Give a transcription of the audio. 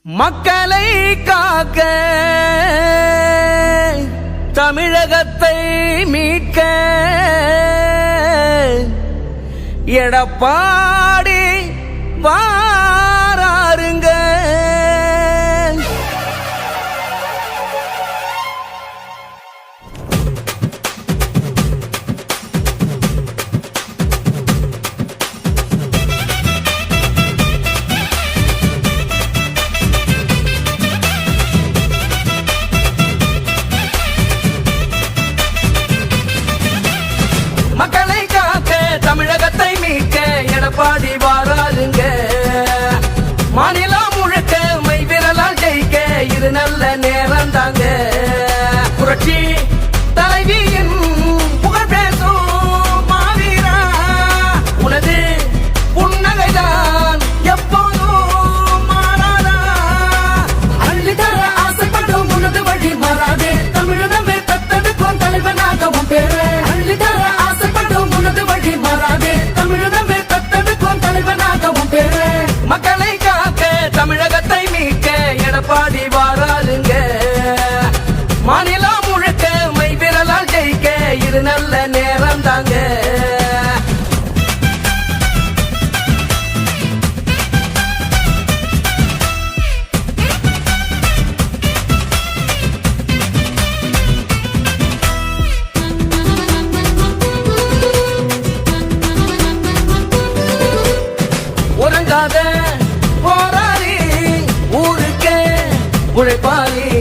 மக்களை காக்க தமிழகத்தை மீட்க எடப்பாடி வாராருங்க. மக்களை காக்க தமிழகத்தை மீட்க எடப்பாடி வாராருங்க. மாநிலம் முழுக்க மை விரலால் ஜெயிக்க இது நல்ல நேரம் தாங்க. புரட்சி தலைவியின் புகழ் பேசும் மாவீரா, உனது புன்னகைதான் எப்போதும் மாறாதா. அள்ளிதர ஆசைப்படும் உனது வழி மாறாதே, தமிழகமே தத்தெடுக்கும் தலைவனாகவும் பேரு. அள்ளிதர ஆசைப்படும் உனது வழி மாறாதே, தமிழகமே தத்தெடுக்கும் தலைவனாகவும் பேரு. மக்களை காக்க தமிழகத்தை மீட்க எடப்பாடி வாராருங்க. மாநிலம் முழுக்க மை விரலால் ஜெயிக்க இது நல்ல நேரம் தாங்க. உறங்காத போராளி, ஊருக்கே உழைப்பாளி,